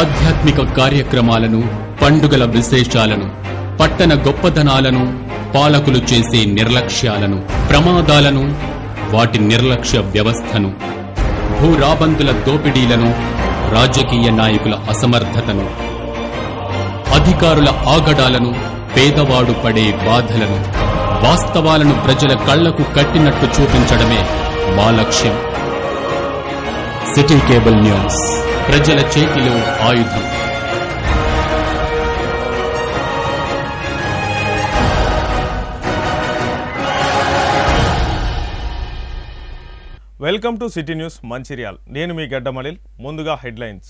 ఆధ్యాత్మిక కార్యక్రమాలను, పండుగల విశేషాలను, పట్టణ గొప్పదనాలను, పాలకులు చేసే నిర్లక్ష్యాలను, ప్రమాదాలను, వాటి నిర్లక్ష్య వ్యవస్థను, భూరాబందుల దోపిడీలను, రాజకీయ నాయకుల అసమర్థతను, అధికారుల ఆగడాలను, పేదవాడు పడే బాధలను, వాస్తవాలను ప్రజల కళ్లకు కట్టినట్టు చూపించడమే మా లక్ష్యం. సిటీ కేబుల్ న్యూస్, ప్రజల చేతిలో ఆయుధం. Welcome to city news Mancherial. నేను మీ గడ్డమలిల్. ముందుగా హెడ్లైన్స్.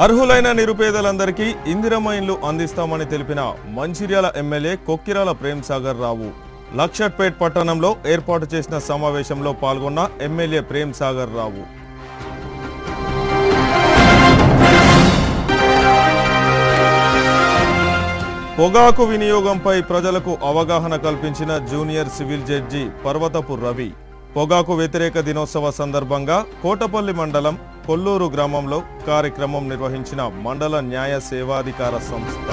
అర్హులైన నిరుపేదలందరికీ ఇందిరమ్మ ఇండ్లు అందిస్తామని తెలిపిన మంచిర్యాల ఎమ్మెల్యే కొక్కిరాల ప్రేమ్సాగర్ రావు. లక్షట్పేట్ పట్టణంలో ఏర్పాటు చేసిన సమావేశంలో పాల్గొన్న ఎమ్మెల్యే ప్రేమ్సాగర్ రావు. పొగాకు వినియోగంపై ప్రజలకు అవగాహన కల్పించిన జూనియర్ సివిల్ జడ్జి పర్వతపు రవి. పొగాకు వ్యతిరేక దినోత్సవ సందర్భంగా కోటపల్లి మండలం కొల్లూరు గ్రామంలో కార్యక్రమం నిర్వహించిన మండల న్యాయ సేవాధికార సంస్థ.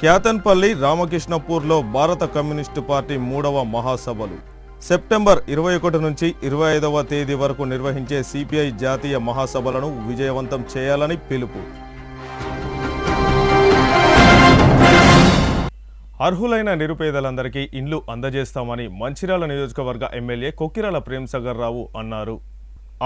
క్యాతన్పల్లి రామకృష్ణపూర్లో భారత కమ్యూనిస్టు పార్టీ 3వ మహాసభలు. సెప్టెంబర్ 21 నుంచి 25వ తేదీ వరకు నిర్వహించే సిపిఐ జాతీయ మహాసభలను విజయవంతం చేయాలని పిలుపు. అర్హులైన నిరుపేదలందరికీ ఇండ్లు అందజేస్తామని మంచిర్యాల నియోజకవర్గ ఎమ్మెల్యే కొక్కిరాల ప్రేమ్సాగర్ రావు అన్నారు.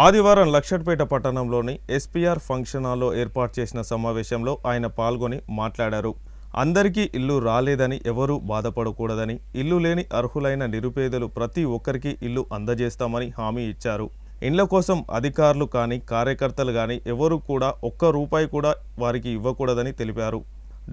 ఆదివారం లక్షట్పేట పట్టణంలోని ఎస్పీఆర్ ఫంక్షన్ హాల్లో ఏర్పాటు చేసిన సమావేశంలో ఆయన పాల్గొని మాట్లాడారు. అందరికీ ఇల్లు రాలేదని ఎవరూ బాధపడకూడదని, ఇల్లు లేని అర్హులైన నిరుపేదలు ప్రతి ఒక్కరికి ఇల్లు అందజేస్తామని హామీ ఇచ్చారు. ఇండ్ల కోసం అధికారులు కానీ కార్యకర్తలు కానీ ఎవరు కూడా ఒక్క రూపాయి కూడా వారికి ఇవ్వకూడదని తెలిపారు.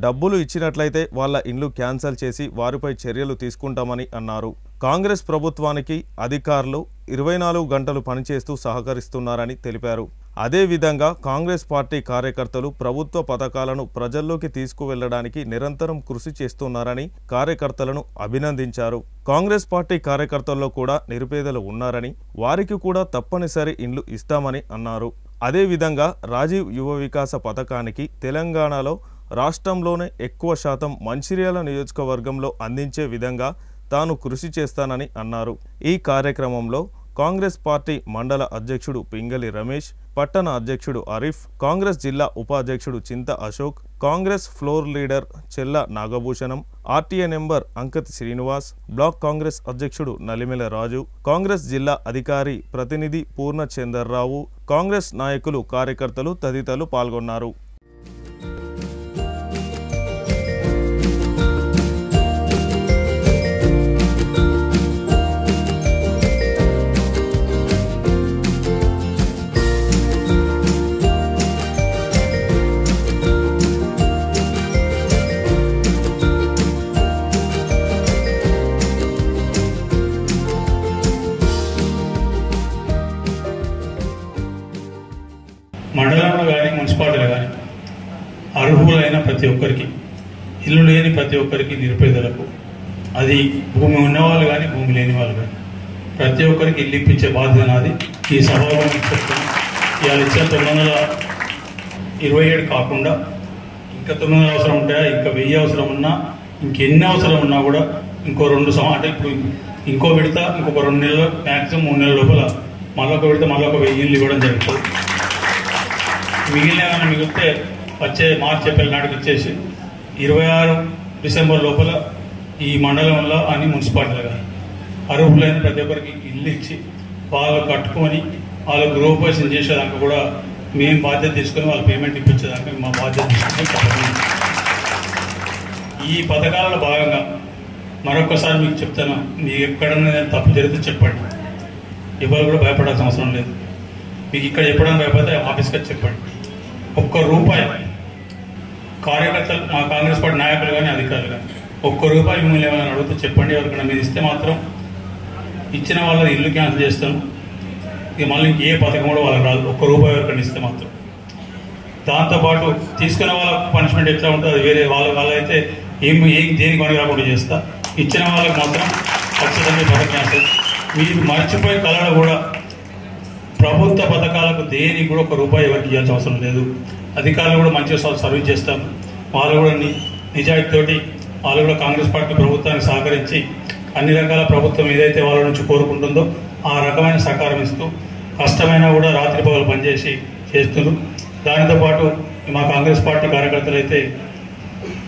డబ్బులు ఇచ్చినట్లయితే వాళ్ళ ఇండ్లు క్యాన్సల్ చేసి వారిపై చర్యలు తీసుకుంటామని అన్నారు. కాంగ్రెస్ ప్రభుత్వానికి అధికారులు 24 గంటలు పనిచేస్తూ సహకరిస్తున్నారని తెలిపారు. అదేవిధంగా కాంగ్రెస్ పార్టీ కార్యకర్తలు ప్రభుత్వ పథకాలను ప్రజల్లోకి తీసుకువెళ్లడానికి నిరంతరం కృషి చేస్తున్నారని కార్యకర్తలను అభినందించారు. కాంగ్రెస్ పార్టీ కార్యకర్తల్లో కూడా నిరుపేదలు ఉన్నారని, వారికి కూడా తప్పనిసరి ఇండ్లు ఇస్తామని అన్నారు. అదేవిధంగా రాజీవ్ యువ వికాస పథకానికి తెలంగాణలో రాష్ట్రంలోనే ఎక్కువ శాతం మంచిర్యాల నియోజకవర్గంలో అందించే విధంగా తాను కృషి చేస్తానని అన్నారు. ఈ కార్యక్రమంలో కాంగ్రెస్ పార్టీ మండల అధ్యక్షుడు పింగళి రమేష్, పట్టణ అధ్యక్షుడు అరీఫ్, కాంగ్రెస్ జిల్లా ఉపాధ్యక్షుడు చింత Ashok, Congress floor leader Chella Nagabhushanam, RTA member Ankath Srinivas, block Congress అధ్యక్షుడు నలిమెల రాజు, కాంగ్రెస్ జిల్లా అధికారి ప్రతినిధి పూర్ణచందర్రావు, కాంగ్రెస్ నాయకులు, కార్యకర్తలు తదితరులు పాల్గొన్నారు. మండలంలో కానీ మున్సిపాలిటీలో కానీ అర్హులైన ప్రతి ఒక్కరికి, ఇల్లు లేని ప్రతి ఒక్కరికి, నిరుపేదలకు, అది భూమి ఉన్నవాళ్ళు కానీ భూమి లేని వాళ్ళు కానీ ప్రతి ఒక్కరికి ఇల్లు ఇప్పించే బాధ్యత నాది. ఈ సభలో చెప్తున్నాను, ఇవాళ ఇచ్చిన 927 కాకుండా ఇంకా 900 అవసరం ఉంటాయా, ఇంకా 1000 అవసరం ఉన్నా, ఇంకెన్ని అవసరం ఉన్నా కూడా ఇంకో 2 అంటే ఇప్పుడు ఇంకో విడత ఇంకొక 2 నెలలు, మ్యాక్సిమం 3 నెలల లోపల మళ్ళొక విడత మళ్ళొక 1000 ఇల్లు ఇవ్వడం జరుగుతుంది. మిగిలితే వచ్చే మార్చి ఏప్రిల్ నాటికి ఇచ్చేసి 26 డిసెంబర్ లోపల ఈ మండలంలో అన్ని మున్సిపాలిటీలు కానీ అర్హులైన ప్రతి ఒక్కరికి ఇల్లు ఇచ్చి వాళ్ళు కట్టుకొని వాళ్ళు గృహోపేషన్ చేసేదాకా కూడా మేము బాధ్యత తీసుకొని వాళ్ళు పేమెంట్ ఇప్పించేదాకా మా బాధ్యత తీసుకొని ఈ పథకాలలో భాగంగా మరొకసారి మీకు చెప్తాను, మీకు ఎక్కడన్నా తప్పు జరిగితే చెప్పండి. ఎవరు కూడా భయపడాల్సిన అవసరం లేదు. మీకు ఇక్కడ ఎప్పుడైనా భయపడితే ఆఫీస్కి చెప్పండి. ఒక్క రూపాయి కార్యకర్తలు, మా కాంగ్రెస్ పార్టీ నాయకులు కానీ అధికారులు కానీ ₹1 మిమ్మల్ని ఏమైనా అడిగితే చెప్పండి, ఎవరికైనా మీరు ఇస్తే మాత్రం ఇచ్చిన వాళ్ళది ఇల్లు క్యాన్సిల్ చేస్తాను. ఇక మళ్ళీ ఏ పథకం కూడా వాళ్ళకి రాదు. ₹1 ఎవరికైనా ఇస్తే మాత్రం. దాంతోపాటు తీసుకున్న వాళ్ళకు పనిష్మెంట్ ఎట్లా ఉంటుంది అది వేరే, వాళ్ళైతే ఏం దేనికి పని రాకుండా చేస్తా. ఇచ్చిన వాళ్ళకి మాత్రం ఖచ్చితంగా పథకం క్యాన్సిల్. మీరు మర్చిపోయి కళలు కూడా ప్రభుత్వ పథకాలకు దేనికి కూడా ₹1 ఎవరికి ఇవ్వాల్సిన అవసరం లేదు. అధికారులు కూడా మంచిగా సర్వీస్ చేస్తాం. వాళ్ళు కూడా నిజాయితీతోటి వాళ్ళు కూడా కాంగ్రెస్ పార్టీ ప్రభుత్వానికి సహకరించి అన్ని రకాల ప్రభుత్వం ఏదైతే వాళ్ళ నుంచి కోరుకుంటుందో ఆ రకమైన సహకారం ఇస్తూ కష్టమైనా కూడా రాత్రి పగలు పనిచేసి చేస్తున్నారు. దానితో పాటు మా కాంగ్రెస్ పార్టీ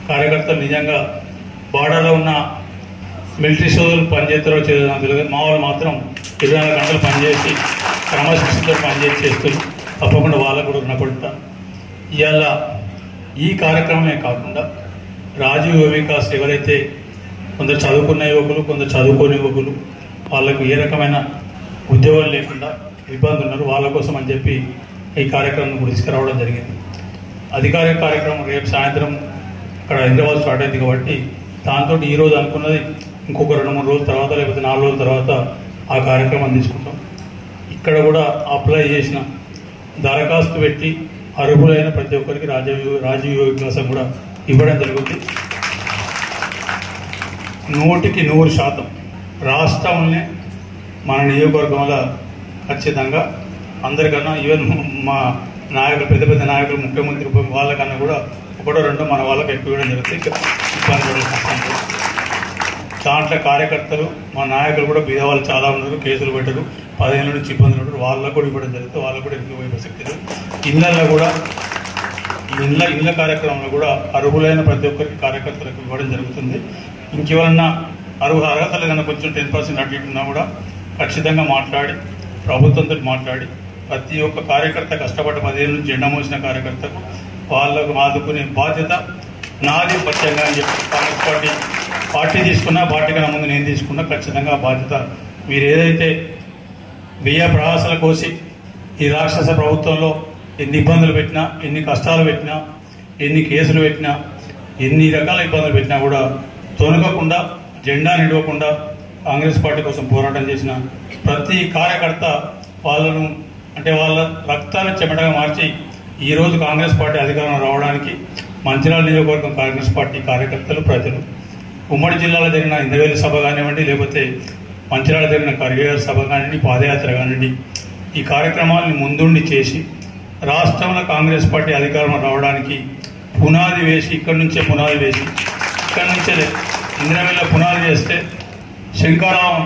కార్యకర్తలు నిజంగా బార్డర్లో ఉన్న మిలిటరీ సోదరులు పనిచేస్తారో తెలియదు. మా వాళ్ళు మాత్రం 24 గంటలు పనిచేసి క్రమశిక్షణతో పనిచేసి చేస్తున్నారు. తప్పకుండా వాళ్ళకు కూడా రుణపడతా. ఇవాళ ఈ కార్యక్రమమే కాకుండా రాజీవ్ వికాస్ ఎవరైతే కొందరు చదువుకున్న యువకులు, కొందరు చదువుకోని యువకులు, వాళ్ళకు ఏ రకమైన ఉద్యోగాలు లేకుండా ఇబ్బంది ఉన్నారు, వాళ్ళ కోసం అని చెప్పి ఈ కార్యక్రమం కూడా తీసుకురావడం జరిగింది. అధికారిక కార్యక్రమం రేపు సాయంత్రం ఇక్కడ హైదరాబాద్ స్టార్ట్ అయింది కాబట్టి దాంతో ఈరోజు అనుకున్నది ఇంకొక 2-3 రోజుల తర్వాత లేకపోతే 4 రోజుల తర్వాత ఆ కార్యక్రమం తీసుకుంటాం. ఇక్కడ కూడా అప్లై చేసిన దరఖాస్తు పెట్టి అర్హులైన ప్రతి ఒక్కరికి రాజీవ్ వికాసం కూడా ఇవ్వడం జరుగుతుంది. 100% రాష్ట్రంలోనే మన నియోజకవర్గంలో ఖచ్చితంగా అందరికన్నా ఈవెన్ మా నాయకులు, పెద్ద పెద్ద నాయకులు, ముఖ్యమంత్రి వాళ్ళకన్నా కూడా 1-2 మన వాళ్ళకి ఎక్కువ ఇవ్వడం జరుగుతుంది. ఇబ్బంది పడే దాంట్లో కార్యకర్తలు, మా నాయకులు కూడా బీదవాళ్ళు చాలా ఉన్నారు, కేసులు పెట్టరు, 15 ఏళ్ళ నుంచి ఇబ్బందులు ఉంటారు, వాళ్ళకు కూడా ఇవ్వడం జరుగుతుంది. వాళ్ళకు కూడా ఎక్కువ పోయే ప్రసక్తి లేదు. ఇళ్ళల్లో కూడా ఇళ్ళ కార్యక్రమంలో కూడా అర్హులైన ప్రతి ఒక్కరికి కార్యకర్తలకు ఇవ్వడం జరుగుతుంది. ఇంకెవరన్నా అర్హతలు కన్నా కొంచెం 10% అటు ఇటున్నా కూడా ఖచ్చితంగా మాట్లాడి ప్రభుత్వంతో మాట్లాడి ప్రతి ఒక్క కార్యకర్త కష్టపడి 10 ఏళ్ళ నుంచి ఎండ మోసిన కార్యకర్తకు వాళ్ళకు ఆదుకునే బాధ్యత నాది పక్షంగా అని చెప్పి కాంగ్రెస్ పార్టీ తీసుకున్నా, పార్టీ కన్నా ముందు నేను తీసుకున్నా, ఖచ్చితంగా ఆ బాధ్యత మీరు ఏదైతే వ్యయ ప్రయాసాల కోసి ఈ రాక్షస ప్రభుత్వంలో ఎన్ని ఇబ్బందులు పెట్టినా, ఎన్ని కష్టాలు పెట్టినా, ఎన్ని కేసులు పెట్టినా, ఎన్ని రకాల ఇబ్బందులు పెట్టినా కూడా తొనగకుండా, జెండా నిడవకుండా కాంగ్రెస్ పార్టీ కోసం పోరాటం చేసిన ప్రతి కార్యకర్త వాళ్ళను అంటే వాళ్ళ రక్తాన్ని చెమటగా మార్చి ఈరోజు కాంగ్రెస్ పార్టీ అధికారంలో రావడానికి మంచిర్యాల నియోజకవర్గం కాంగ్రెస్ పార్టీ కార్యకర్తలు, ప్రజలు, ఉమ్మడి జిల్లాలో జరిగిన ఇంద్రవేలి సభ కానివ్వండి, లేకపోతే మంచిర్యాల జరిగిన కరివేరు సభ కానివ్వండి, పాదయాత్ర కానివ్వండి, ఈ కార్యక్రమాలను ముందుండి చేసి రాష్ట్రంలో కాంగ్రెస్ పార్టీ అధికారంలో రావడానికి పునాది వేసి ఇక్కడి నుంచే ఇంద్రవేలిలో పునాది చేస్తే శంకరావం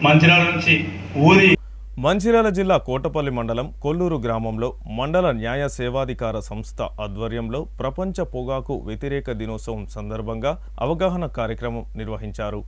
మంచిర్యాల నుంచి ఊది. మంచిర్యాల జిల్లా కోటపల్లి మండలం కొల్లూరు గ్రామంలో మండల న్యాయ సేవాధికార సంస్థ ఆధ్వర్యంలో ప్రపంచ పొగాకు వ్యతిరేక దినోత్సవం సందర్భంగా అవగాహన కార్యక్రమం నిర్వహించారు.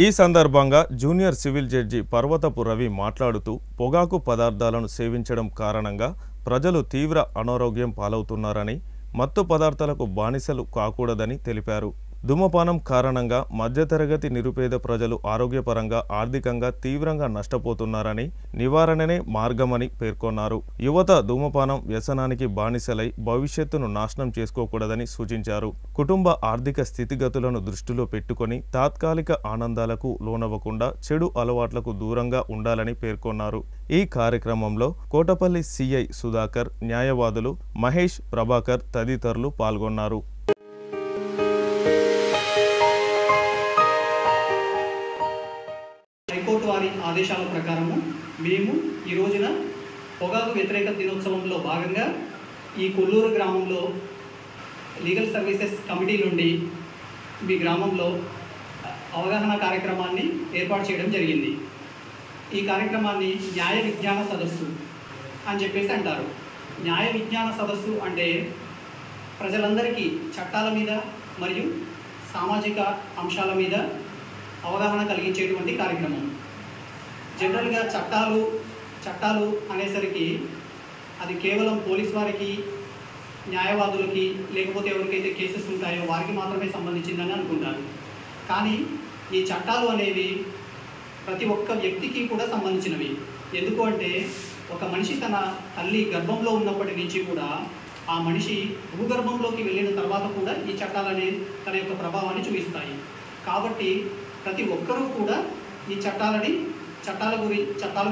ఈ సందర్భంగా జూనియర్ సివిల్ జడ్జి పర్వతపు రవి మాట్లాడుతూ పొగాకు పదార్థాలను సేవించడం కారణంగా ప్రజలు తీవ్ర అనారోగ్యం పాలవుతున్నారని, మత్తు పదార్థాలకు బానిసలు కాకూడదని తెలిపారు. ధూమపానం కారణంగా మధ్యతరగతి నిరుపేద ప్రజలు ఆరోగ్యపరంగా, ఆర్థికంగా తీవ్రంగా నష్టపోతున్నారని, నివారణనే మార్గమని పేర్కొన్నారు. యువత ధూమపానం వ్యసనానికి బానిసలై భవిష్యత్తును నాశనం చేసుకోకూడదని సూచించారు. కుటుంబ ఆర్థిక స్థితిగతులను దృష్టిలో పెట్టుకొని తాత్కాలిక ఆనందాలకు లోనవ్వకుండా చెడు అలవాట్లకు దూరంగా ఉండాలని పేర్కొన్నారు. ఈ కార్యక్రమంలో కోటపల్లి సిఐ సుధాకర్, న్యాయవాదులు మహేష్, ప్రభాకర్ తదితరులు పాల్గొన్నారు. హైకోర్టు వారి ఆదేశాల ప్రకారము మేము ఈ రోజున పొగాకు వ్యతిరేక దినోత్సవంలో భాగంగా ఈ కొల్లూరు గ్రామంలో లీగల్ సర్వీసెస్ కమిటీ నుండి మీ గ్రామంలో అవగాహన కార్యక్రమాన్ని ఏర్పాటు చేయడం జరిగింది. ఈ కార్యక్రమాన్ని న్యాయ విజ్ఞాన సదస్సు అని చెప్పేసి అంటారు. న్యాయ విజ్ఞాన సదస్సు అంటే ప్రజలందరికీ చట్టాల మీద మరియు సామాజిక అంశాల మీద అవగాహన కలిగించేటువంటి కార్యక్రమం. జనరల్గా చట్టాలు అనేసరికి అది కేవలం పోలీస్ వారికి, న్యాయవాదులకి, లేకపోతే ఎవరికైతే కేసెస్ ఉంటాయో వారికి మాత్రమే సంబంధించిందని అనుకుంటారు. కానీ ఈ చట్టాలు అనేవి ప్రతి ఒక్క వ్యక్తికి కూడా సంబంధించినవి. ఎందుకు అంటే ఒక మనిషి తన తల్లి గర్భంలో ఉన్నప్పటి నుంచి కూడా ఆ మనిషి భూగర్భంలోకి వెళ్ళిన తర్వాత కూడా ఈ చట్టాలనే తన యొక్క ప్రభావాన్ని చూపిస్తాయి. కాబట్టి ప్రతి ఒక్కరూ కూడా ఈ చట్టాల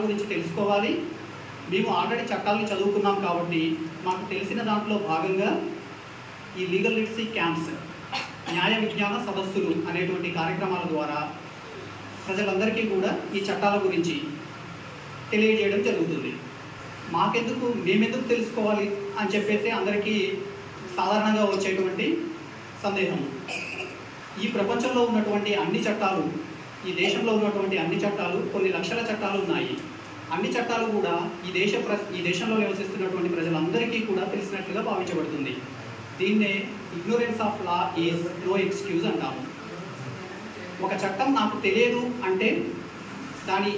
గురించి తెలుసుకోవాలి. మేము ఆల్రెడీ చట్టాలను చదువుకున్నాం కాబట్టి మాకు తెలిసిన దాంట్లో భాగంగా ఈ లీగల్ లిటరసీ క్యాంప్స్, న్యాయ విజ్ఞాన సదస్సులు అనేటువంటి కార్యక్రమాల ద్వారా ప్రజలందరికీ కూడా ఈ చట్టాల గురించి తెలియజేయడం జరుగుతుంది. మేమెందుకు తెలుసుకోవాలి అని చెప్పేసి అందరికీ సాధారణంగా వచ్చేటువంటి సందేహం. ఈ ప్రపంచంలో ఉన్నటువంటి అన్ని చట్టాలు, ఈ దేశంలో ఉన్నటువంటి అన్ని చట్టాలు, కొన్ని లక్షల చట్టాలు ఉన్నాయి. అన్ని చట్టాలు కూడా ఈ దేశంలో నివసిస్తున్నటువంటి ప్రజలందరికీ కూడా తెలిసినట్లుగా భావించబడుతుంది. దీన్నే ignorance of law is no excuse అంటాము. ఒక చట్టం నాకు తెలియదు అంటే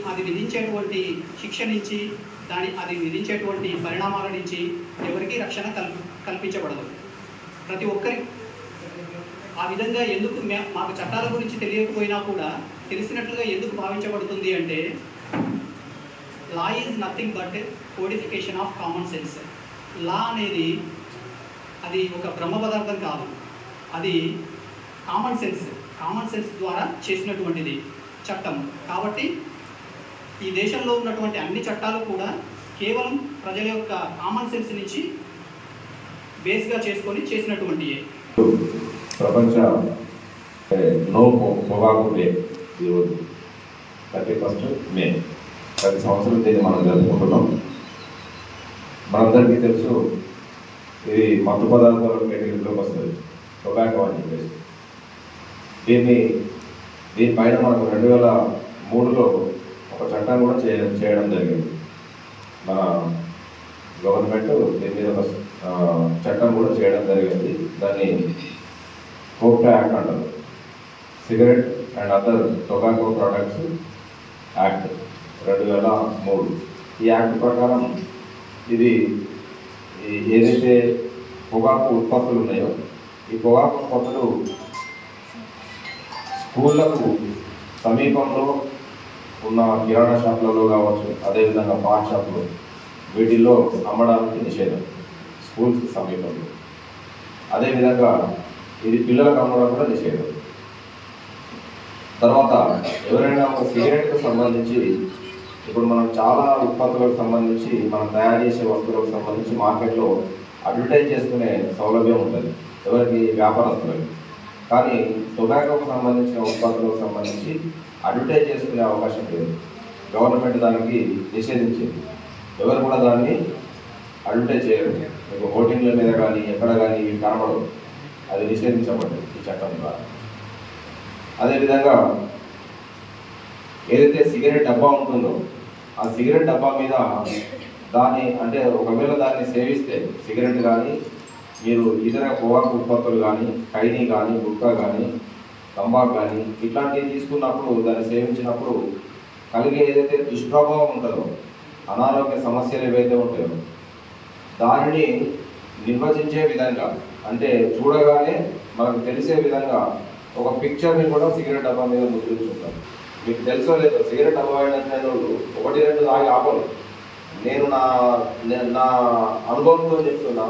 అది విధించేటువంటి శిక్ష నుంచి, అది విధించేటువంటి పరిణామాల నుంచి ఎవరికీ రక్షణ కల్పించబడదు. ప్రతి ఒక్కరి ఆ విధంగా ఎందుకు మాకు చట్టాల గురించి తెలియకపోయినా కూడా తెలిసినట్లుగా ఎందుకు భావించబడుతుంది అంటే law is nothing but codification of common sense. Law అనేది అది ఒక బ్రహ్మ పదార్థం కాదు, అది కామన్ సెన్స్ ద్వారా చేసినటువంటిది చట్టం. కాబట్టి ఈ దేశంలో ఉన్నటువంటి అన్ని చట్టాలు కూడా కేవలం ప్రజల యొక్క కామన్ సెన్స్ నుంచి బేస్గా చేసుకొని చేసినటువంటివి. ప్రపంచ నో పొగాకు డే ఈరోజు 31 మే. ప్రతి సంవత్సరం దీన్ని మనం జరుపుకుంటున్నాం. మనందరికీ తెలుసు ఇది మత్తు పదార్థాల కేటగిరీలోకి వస్తుంది, టొబాకో అని చెప్పేసి. దీనిపైన మనకు 2003లో ఒక చట్టం కూడా చేయడం జరిగింది. మన గవర్నమెంట్ దీని మీద ఒక చట్టం కూడా చేయడం జరిగింది. దాన్ని కోక్టా యాక్ట్ అంటారు, cigarette and other tobacco products act 2003. ఈ యాక్ట్ ప్రకారం ఇది ఏదైతే పొగాకు ఉత్పత్తులు ఉన్నాయో ఈ పొగాకు ఉత్పత్తులు స్కూళ్లకు సమీపంలో ఉన్న కిరాణా షాపులలో కావచ్చు, అదేవిధంగా పాన్ షాపులు, వీటిల్లో అమ్మడానికి నిషేధం స్కూల్స్కి సమీపంలో. అదేవిధంగా ఇది పిల్లలకు అమ్మడం కూడా నిషేధం. తర్వాత ఎవరైనా ఒక సిగరెట్కు సంబంధించి, ఇప్పుడు మనం చాలా ఉత్పత్తులకు సంబంధించి మనం తయారు చేసే వస్తువులకు సంబంధించి మార్కెట్లో అడ్వర్టైజ్ చేసుకునే సౌలభ్యం ఉంటుంది ఎవరికి, వ్యాపారస్తులకి. కానీ టొబాకోకు సంబంధించిన ఉత్పత్తులకు సంబంధించి అడ్వర్టైజ్ చేసుకునే అవకాశం లేదు. గవర్నమెంట్ దానికి నిషేధించింది. ఎవరు కూడా దాన్ని అడ్వర్టైజ్ చేయరు. మీకు హోర్డింగ్ల మీద కానీ ఎక్కడ కానీ ఇవి కనబడవు. అది నిషేధించబడ్డది ఈ చట్టం ద్వారా. అదేవిధంగా ఏదైతే సిగరెట్ డబ్బా ఉంటుందో ఆ సిగరెట్ డబ్బా మీద అంటే ఒకవేళ దాన్ని సేవిస్తే సిగరెట్ కానీ మీరు ఇతర పొగాకు ఉత్పత్తులు కానీ, ఖైనీ కానీ, గుట్కా కానీ, తంబాకు కానీ ఇట్లాంటివి తీసుకున్నప్పుడు, దాన్ని సేవించినప్పుడు కలిగే ఏదైతే దుష్ప్రభావం ఉంటుందో, అనారోగ్య సమస్యలు ఏవైతే ఉంటాయో దానిని నిర్వచించే విధంగా, అంటే చూడగానే మనకు తెలిసే విధంగా ఒక పిక్చర్ని కూడా సిగరెట్ డబ్బా మీద ముద్రించుకుంటారు. మీకు తెలుసో లేదో, సిగరెట్ అవాయిడ్ అయిన వాళ్ళు 1-2 తాగి ఆపరు. నేను నా అనుభవంతో చెప్తున్నా,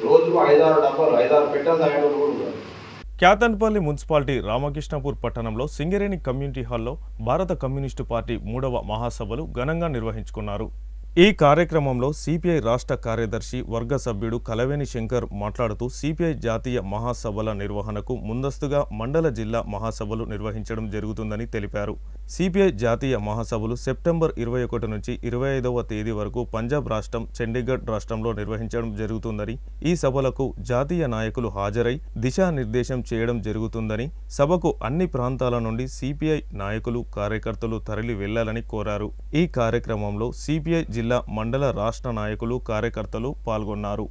రోజుకు 5-6 డబ్బాలు, 5-6 పెట్టెలు తాగేటప్పుడు కూడా ఉన్నారు. క్యాతన్పల్లి మున్సిపాలిటీ రామకృష్ణపూర్ పట్టణంలో సింగరేణి కమ్యూనిటీ హాల్లో భారత కమ్యూనిస్టు పార్టీ 3వ మహాసభలు ఘనంగా నిర్వహించుకున్నారు. ఈ కార్యక్రమంలో సిపిఐ రాష్ట్ర కార్యదర్శి వర్గ సభ్యుడు కలవేని శంకర్ మాట్లాడుతూ సిపిఐ జాతీయ మహాసభల నిర్వహణకు ముందస్తుగా మండల జిల్లా మహాసభలు నిర్వహించడం జరుగుతుందని తెలిపారు. సిపిఐ జాతీయ మహాసభలు సెప్టెంబర్ 21 నుంచి 25వ తేదీ వరకు పంజాబ్ రాష్ట్రం, చండీగఢ్ రాష్ట్రంలో నిర్వహించడం జరుగుతుందని, ఈ సభలకు జాతీయ నాయకులు హాజరై దిశానిర్దేశం చేయడం జరుగుతుందని, సభకు అన్ని ప్రాంతాల నుండి సిపిఐ నాయకులు, కార్యకర్తలు తరలి వెళ్లాలని కోరారు. ఈ కార్యక్రమంలో సిపిఐ జిల్లా, మండల, రాష్ట్ర నాయకులు, కార్యకర్తలు పాల్గొన్నారు.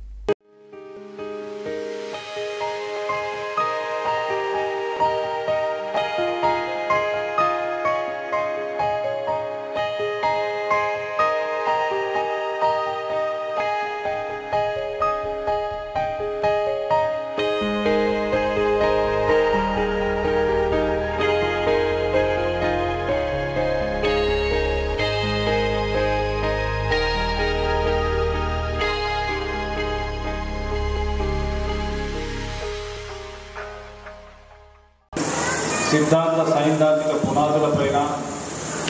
సిద్ధాంత సైద్ధాంతిక పునాదులపైన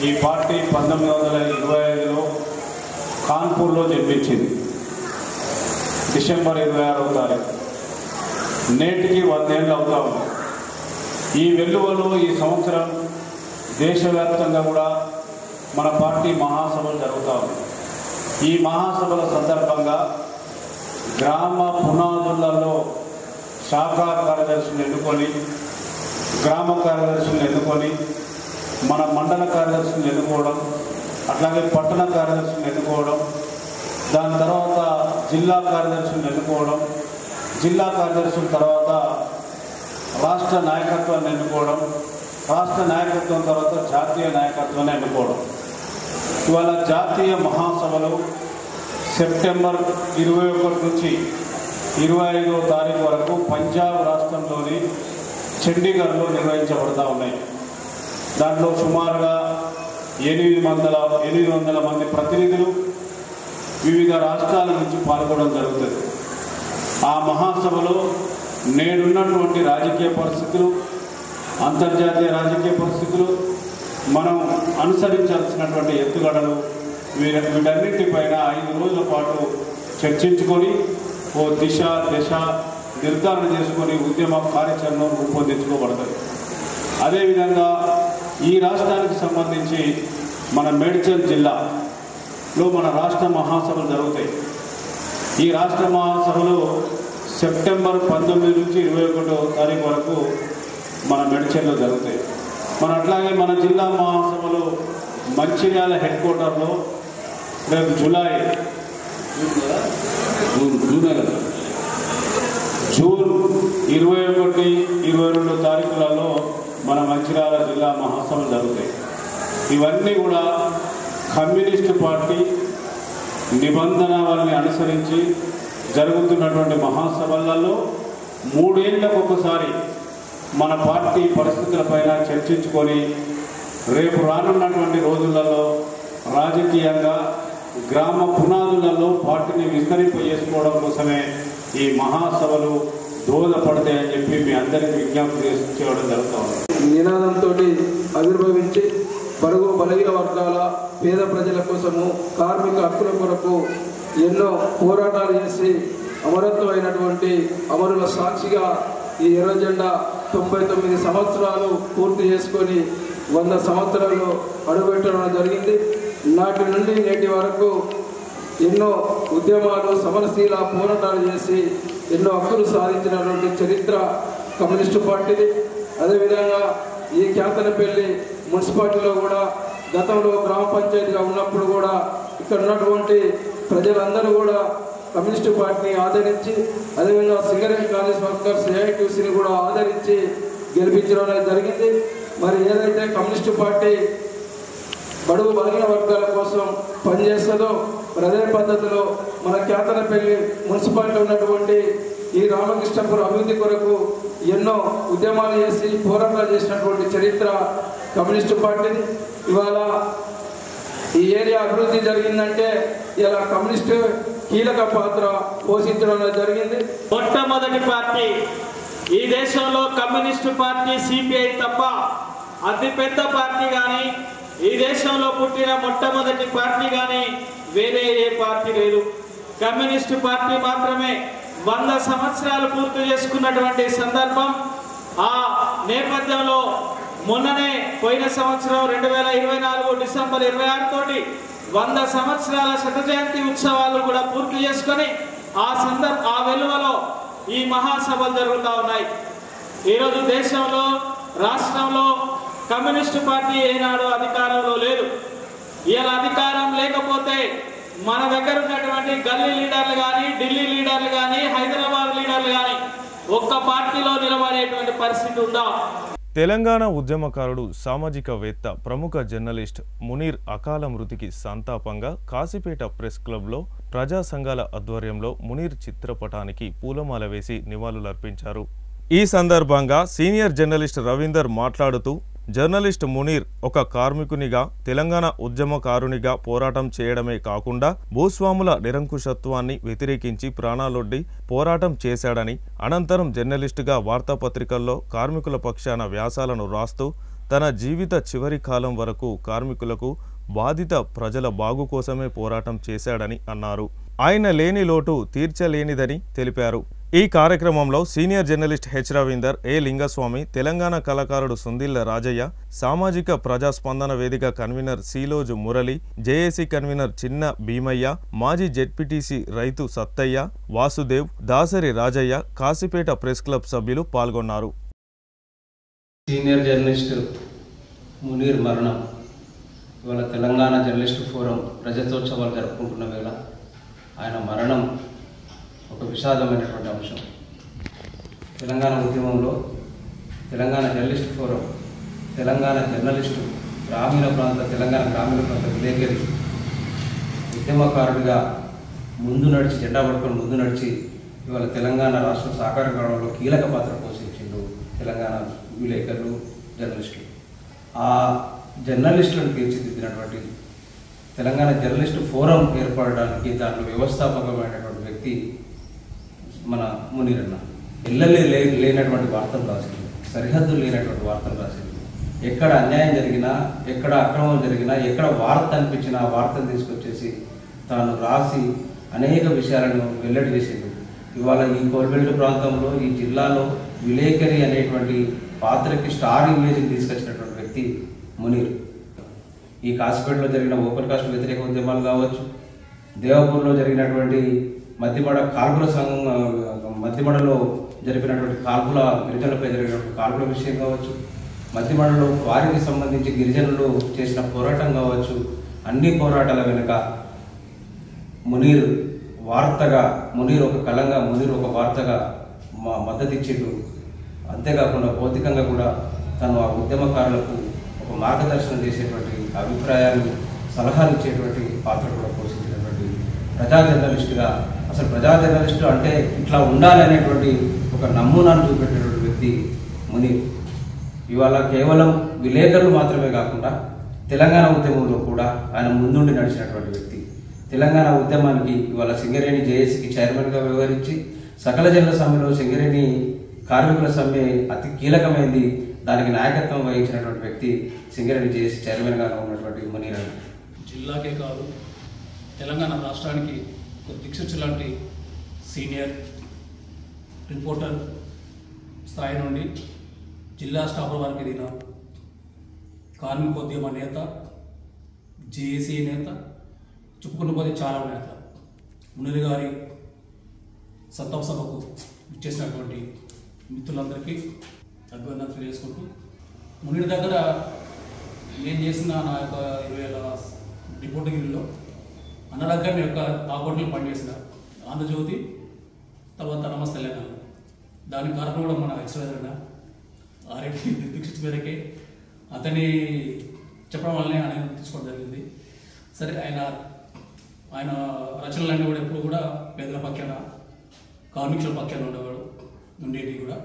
ఈ పార్టీ 1925లో కాన్పూర్లో జన్మించింది. డిసెంబర్ 26వ తారీఖు. నేటికి 100 ఏళ్ళు అవుతా ఉంది. ఈ వెల్లువలో ఈ సంవత్సరం దేశవ్యాప్తంగా కూడా మన పార్టీ మహాసభలు జరుగుతూ ఉంది. ఈ మహాసభల సందర్భంగా గ్రామ పునాదులలో శాఖా కార్యదర్శులను ఎన్నుకొని, గ్రామ కార్యదర్శులను ఎన్నుకొని, మన మండల కార్యదర్శులను ఎన్నుకోవడం, అట్లాగే పట్టణ కార్యదర్శులను ఎన్నుకోవడం, దాని తర్వాత జిల్లా కార్యదర్శులను ఎన్నుకోవడం, జిల్లా కార్యదర్శుల తర్వాత రాష్ట్ర నాయకత్వాన్ని ఎన్నుకోవడం, రాష్ట్ర నాయకత్వం తర్వాత జాతీయ నాయకత్వాన్ని ఎన్నుకోవడం. ఇవాళ జాతీయ మహాసభలు సెప్టెంబర్ 21 నుంచి 25వ తారీఖు వరకు పంజాబ్ రాష్ట్రంలోని చండీగఢ్లో నిర్వహించబడతా ఉన్నాయి. దాంట్లో సుమారుగా 800 మంది ప్రతినిధులు వివిధ రాష్ట్రాల నుంచి పాల్గొనడం జరుగుతుంది. ఆ మహాసభలో నేడున్నటువంటి రాజకీయ పరిస్థితులు, అంతర్జాతీయ రాజకీయ పరిస్థితులు, మనం అనుసరించాల్సినటువంటి ఎత్తుగడలు, వీటన్నింటిపైన 5 రోజుల పాటు చర్చించుకొని ఓ దిశ నిర్ధారణ చేసుకొని ఉద్యమ కార్యాచరణను రూపొందించుకోబడతాయి. అదేవిధంగా ఈ రాష్ట్రానికి సంబంధించి మన మేడ్చల్ జిల్లాలో మన రాష్ట్ర మహాసభలు జరుగుతాయి. ఈ రాష్ట్ర మహాసభలు సెప్టెంబర్ 19 నుంచి 21వ తారీఖు వరకు మన మేడ్చల్లో జరుగుతాయి. అట్లాగే మన జిల్లా మహాసభలు మంచిర్యాల హెడ్ క్వార్టర్లో రేపు జూన్ 21, 22 తారీఖులలో మన మంచిర్యాల జిల్లా మహాసభలు జరుగుతాయి. ఇవన్నీ కూడా కమ్యూనిస్టు పార్టీ నిబంధనల్ని అనుసరించి జరుగుతున్నటువంటి మహాసభలలో 3 ఏళ్లకు ఒకసారి మన పార్టీ పరిస్థితులపైన చర్చించుకొని రేపు రానున్నటువంటి రోజులలో రాజకీయంగా గ్రామ పునాదులలో పార్టీని విస్తరింపజేసుకోవడం కోసమే ఈ మహాసభలు దోహదపడతాయని చెప్పి మీ అందరికీ విజ్ఞప్తి చేయడం జరుగుతుంది. నినాదంతో ఆవిర్భవించి బడుగు బలహీన వర్గాల పేద ప్రజల కోసము, కార్మిక హక్కుల కొరకు ఎన్నో పోరాటాలు చేసి అమరత్వమైనటువంటి అమరుల సాక్షిగా ఈ ఎర్ర జెండా 99 సంవత్సరాలు పూర్తి చేసుకొని 100 సంవత్సరాలు అడుగుపెట్టడం జరిగింది. నాటి నుండి నేటి వరకు ఎన్నో ఉద్యమాలు, సమరశీల పోరాటాలు చేసి ఎన్నో హక్కులు సాధించినటువంటి చరిత్ర కమ్యూనిస్టు పార్టీది. అదేవిధంగా ఈ కేతనపల్లి మున్సిపాలిటీలో కూడా గతంలో గ్రామ పంచాయతీగా ఉన్నప్పుడు కూడా ఇక్కడ ఉన్నటువంటి ప్రజలందరూ కూడా కమ్యూనిస్టు పార్టీని ఆదరించి, అదేవిధంగా సింగరేణి కాలేజ్ వర్కర్స్ ఏఐటీసీని కూడా ఆదరించి గెలిపించడం జరిగింది. మరి ఏదైతే కమ్యూనిస్టు పార్టీ బడుగు బలహీన వర్గాల కోసం పనిచేస్తుందో అదే పద్ధతిలో మన కేతనపల్లి మున్సిపాలిటీ ఉన్నటువంటి ఈ రామకృష్ణపురం అభివృద్ధి కొరకు ఎన్నో ఉద్యమాలు చేసి పోరాటాలు చేసినటువంటి చరిత్ర కమ్యూనిస్టు పార్టీని. ఇవాళ ఈ ఏరియా అభివృద్ధి జరిగిందంటే ఇలా కమ్యూనిస్టు కీలక పాత్ర పోషించడం జరిగింది. మొట్టమొదటి పార్టీ ఈ దేశంలో కమ్యూనిస్టు పార్టీ సిపిఐ తప్ప అతిపెద్ద పార్టీ కానీ, ఈ దేశంలో పుట్టిన మొట్టమొదటి పార్టీ కానీ వేరే ఏ పార్టీ లేదు. కమ్యూనిస్టు పార్టీ మాత్రమే 100 సంవత్సరాలు పూర్తి చేసుకున్నటువంటి సందర్భం. ఆ నేపథ్యంలో మొన్ననే పోయిన సంవత్సరం 2024 డిసెంబర్ 26 తోటి 100 సంవత్సరాల శత జయంతి ఉత్సవాలు కూడా పూర్తి చేసుకొని ఆ వెలువలో ఈ మహాసభలు జరుగుతూ ఉన్నాయి. ఈరోజు దేశంలో, రాష్ట్రంలో కమ్యూనిస్టు పార్టీ ఏనాడు అధికారంలో లేదు. ఇలా అధికారం లేకపోతే మన దగ్గర ఉన్నటువంటి గల్లీ లీడర్లు కానీ, ఢిల్లీ లీడర్లు కానీ, హైదరాబాద్ లీడర్లు కానీ ఒక్క పార్టీలో నిలబడేటువంటి పరిస్థితి ఉందా? తెలంగాణ ఉద్యమకారుడు, సామాజికవేత్త, ప్రముఖ జర్నలిస్ట్ మునీర్ అకాల మృతికి సంతాపంగా కాశీపేట ప్రెస్ క్లబ్లో ప్రజా సంఘాల ఆధ్వర్యంలో మునీర్ చిత్రపటానికి పూలమాల వేసి నివాళులర్పించారు. ఈ సందర్భంగా సీనియర్ జర్నలిస్ట్ రవీందర్ మాట్లాడుతూ జర్నలిస్ట్ మునీర్ ఒక కార్మికునిగా తెలంగాణ ఉద్యమకారునిగా పోరాటం చేయడమే కాకుండా భూస్వాముల నిరంకుశత్వాన్ని వ్యతిరేకించి ప్రాణాలొడ్డి పోరాటం చేశాడని, అనంతరం జర్నలిస్టుగా వార్తాపత్రికల్లో కార్మికుల పక్షాన వ్యాసాలను రాస్తూ తన జీవిత చివరి కాలం వరకు కార్మికులకు, బాధిత ప్రజల బాగు కోసమే పోరాటం చేశాడని అన్నారు. ఆయన లేని లోటు తీర్చలేనిదని తెలిపారు. ఈ కార్యక్రమంలో సీనియర్ జర్నలిస్ట్ హెచ్ రవీందర్, ఏ లింగస్వామి, తెలంగాణ కళాకారుడు సుందిళ్ల రాజయ్య, సామాజిక ప్రజాస్పందన వేదిక కన్వీనర్ సీలోజు మురళి, జేఏసీ కన్వీనర్ చిన్న భీమయ్య, మాజీ జెడ్పీటీసీ రైతు సత్తయ్య, వాసుదేవ్, దాసరి రాజయ్య, కాశీపేట ప్రెస్ క్లబ్ సభ్యులు పాల్గొన్నారు. సీనియర్ జర్నలిస్ట్ మునీర్ మరణం ఇవాళ తెలంగాణ జర్నలిస్ట్ ఫోరం రజతోత్సవాలు జరుపుకుంటున్న వేళ ఆయన మరణం ఒక విషాదమైనటువంటి అంశం. తెలంగాణ ఉద్యమంలో Telangana journalist forum, Telangana journalist, Telangana గ్రామీణ ప్రాంత విలేకరి, ఉద్యమకారుడిగా ముందు నడిచి, జెండా పట్టుకొని ముందు నడిచి ఇవాళ తెలంగాణ రాష్ట్ర సాకార కావడంలో కీలక పాత్ర పోషించిండు తెలంగాణ విలేకరులు, జర్నలిస్టులు. ఆ జర్నలిస్టులను తీర్చిదిద్దినటువంటి తెలంగాణ జర్నలిస్టు ఫోరం ఏర్పడడానికి దాంట్లో వ్యవస్థాపకమైనటువంటి వ్యక్తి మన మునీర్ అన్న. లేనటువంటి వార్తలు రాసింది, సరిహద్దులు లేనటువంటి వార్తలు రాసింది. ఎక్కడ అన్యాయం జరిగినా, ఎక్కడ అక్రమం జరిగినా, ఎక్కడ వార్త అనిపించినా ఆ వార్తను తీసుకొచ్చేసి తాను రాసి అనేక విషయాలను వెల్లడి చేసింది. ఇవాళ ఈ కోల్బెల్ట్ ప్రాంతంలో, ఈ జిల్లాలో విలేకరి అనేటువంటి పాత్రకి స్టార్ ఇమేజ్ని తీసుకొచ్చినటువంటి వ్యక్తి మునీర్. ఈ కాశీపేటలో జరిగిన ఓపెన్ కాస్ట్ వ్యతిరేక ఉద్యమాలు కావచ్చు, దేవపూర్లో జరిగినటువంటి మధ్యమడలో జరిపినటువంటి కాల్పుల, గిరిజనులపై జరిగినటువంటి కాల్పుల విషయం కావచ్చు, మధ్యమడలో వారికి సంబంధించి గిరిజనులు చేసిన పోరాటం కావచ్చు, అన్ని పోరాటాల వెనుక మునీర్ వార్తగా, మునీర్ ఒక కళంగా, మునీర్ ఒక వార్తగా మద్దతు ఇచ్చిండు. అంతేకాకుండా భౌతికంగా కూడా తను ఆ ఉద్యమకారులకు ఒక మార్గదర్శనం చేసేటువంటి, అభిప్రాయాలు, సలహాలు ఇచ్చేటువంటి పాత్ర కూడా పోషించినటువంటి ప్రజా జర్నలిస్టుగా, అసలు ప్రజా జర్నలిస్టు అంటే ఇట్లా ఉండాలి అనేటువంటి ఒక నమూనాను చూపెట్టినటువంటి వ్యక్తి మునీర్. ఇవాళ కేవలం విలేకరులు మాత్రమే కాకుండా తెలంగాణ ఉద్యమంలో కూడా ఆయన ముందుండి నడిచినటువంటి వ్యక్తి. తెలంగాణ ఉద్యమానికి ఇవాళ సింగరేణి జేఏసీకి చైర్మన్గా వ్యవహరించి, సకల జనుల సమ్మెలో సింగరేణి కార్మికుల సమ్మె అతి కీలకమైంది, దానికి నాయకత్వం వహించినటువంటి వ్యక్తి సింగరేణి జేఏసీ చైర్మన్గా ఉన్నటువంటి మునీర్ అన్న. జిల్లాకే కాదు తెలంగాణ రాష్ట్రానికి ఒక దిక్సూచి లాంటి సీనియర్ రిపోర్టర్ స్థాయి నుండి జిల్లా స్టాఫర్ వరకు ఎదిగిన కార్మికోద్యమ నేత, జేఏసీ నేత, చెప్పుకున్న పోతే చాలా నేత. మునీర్ గారి సంతాప సభకు ఇచ్చేసినటువంటి మిత్రులందరికీ అభినందనలు తెలియజేసుకుంటూ, మునీర్ దగ్గర నేను చేసిన నా యొక్క 20 ఏళ్ళ రిపోర్టింగ్లో అన్న దగ్గర నేను యొక్క ఆపోర్టులు పనిచేసిన ఆంధ్రజ్యోతి, తర్వాత నమస్తే తెలంగాణ. దానికి కారణం కూడా మన ఎక్స్ట్రా ఆ రెడ్డి దీక్షిత్ మేరకే అతని చెప్పడం వల్లనే ఆయన తీసుకోవడం జరిగింది. సరే, ఆయన రచనలన్నీ కూడా ఎప్పుడు కూడా పేదల పక్షాన, కార్మికుల పక్షాన ఉండేవి కూడా.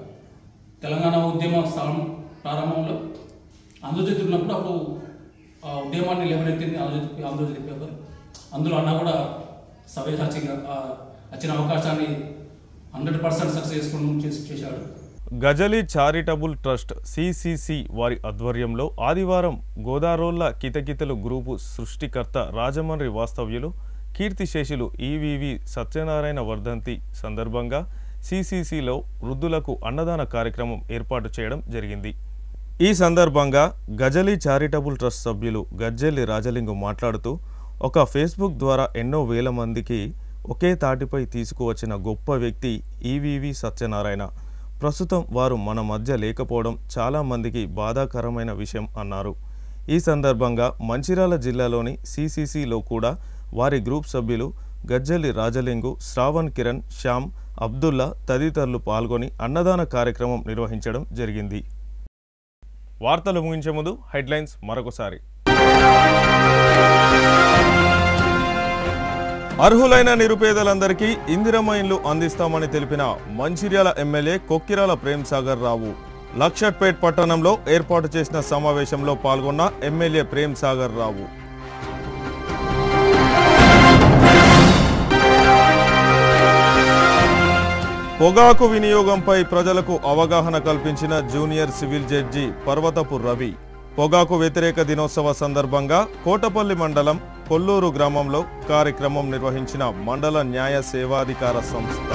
తెలంగాణ ఉద్యమ స్థానం ప్రారంభంలో ఆంధ్రజ్యోతి ఉన్నప్పుడు అప్పుడు ఆ ఉద్యమాన్ని లేవనెత్తింది ఆంధ్రజ్యోతి పేపర్. అందులో అన్న కూడా సవ్యసాచిగా వచ్చిన అవకాశాన్ని 100% సక్సెస్ చేసుకుని చేశాడు. గజలి చారిటబుల్ ట్రస్ట్ సిసిసి వారి ఆధ్వర్యంలో ఆదివారం గోదారోళ్ల కితకితలు గ్రూపు సృష్టికర్త రాజమండ్రి వాస్తవ్యులు కీర్తిశేషులు ఈవీవి సత్యనారాయణ వర్ధంతి సందర్భంగా సిసిసిలో వృద్ధులకు అన్నదాన కార్యక్రమం ఏర్పాటు చేయడం జరిగింది. ఈ సందర్భంగా గజలి చారిటబుల్ ట్రస్ట్ సభ్యులు గజ్జెల్లి రాజలింగు మాట్లాడుతూ, ఒక ఫేస్బుక్ ద్వారా ఎన్నో వేల మందికి ఒకే తాటిపై తీసుకువచ్చిన గొప్ప వ్యక్తి ఈవీవి సత్యనారాయణ. ప్రస్తుతం వారు మన మధ్య లేకపోవడం చాలామందికి బాధాకరమైన విషయం అన్నారు. ఈ సందర్భంగా మంచిర్యాల జిల్లాలోని సిసిసిలో కూడా వారి గ్రూప్ సభ్యులు గజ్జెల్లి రాజలింగు, శ్రావణ్ కిరణ్, శ్యామ్, అబ్దుల్లా తదితరులు పాల్గొని అన్నదాన కార్యక్రమం నిర్వహించడం జరిగింది. వార్తలు ముగించే ముందు హెడ్లైన్స్ మరొకసారి. అర్హులైన నిరుపేదలందరికీ ఇందిరమ్మ ఇండ్లు అందిస్తామని తెలిపిన మంచిర్యాల ఎమ్మెల్యే కొక్కిరాల ప్రేమ్ సాగర్ రావు. లక్షట్పేట్ పట్టణంలో ఏర్పాటు చేసిన సమావేశంలో పాల్గొన్న ఎమ్మెల్యే ప్రేమ్ సాగర్ రావు. పొగాకు వినియోగంపై ప్రజలకు అవగాహన కల్పించిన జూనియర్ సివిల్ జడ్జి పర్వతపు రవి. పొగాకు వ్యతిరేక దినోత్సవ సందర్భంగా కోటపల్లి మండలం కొల్లూరు గ్రామంలో కార్యక్రమం నిర్వహించిన మండల న్యాయ సేవాధికార సంస్థ.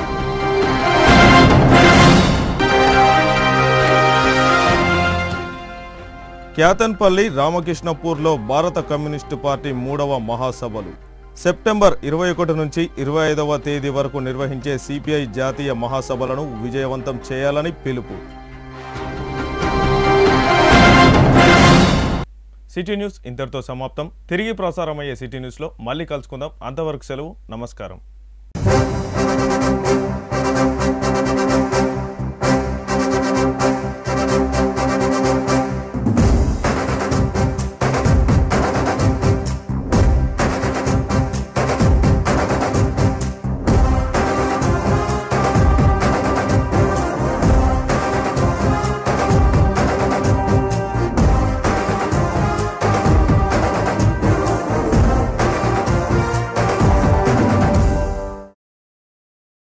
క్యాతన్పల్లి రామకృష్ణపూర్లో భారత కమ్యూనిస్టు పార్టీ 3వ మహాసభలు సెప్టెంబర్ 21 నుంచి 25వ తేదీ వరకు నిర్వహించే సిపిఐ జాతీయ మహాసభలను విజయవంతం చేయాలని పిలుపు. సిటీ న్యూస్ ఇంతటితో సమాప్తం. తిరిగి ప్రసారమయ్యే సిటీ న్యూస్లో మళ్ళీ కలుసుకుందాం. అంతవరకు సెలవు. నమస్కారం.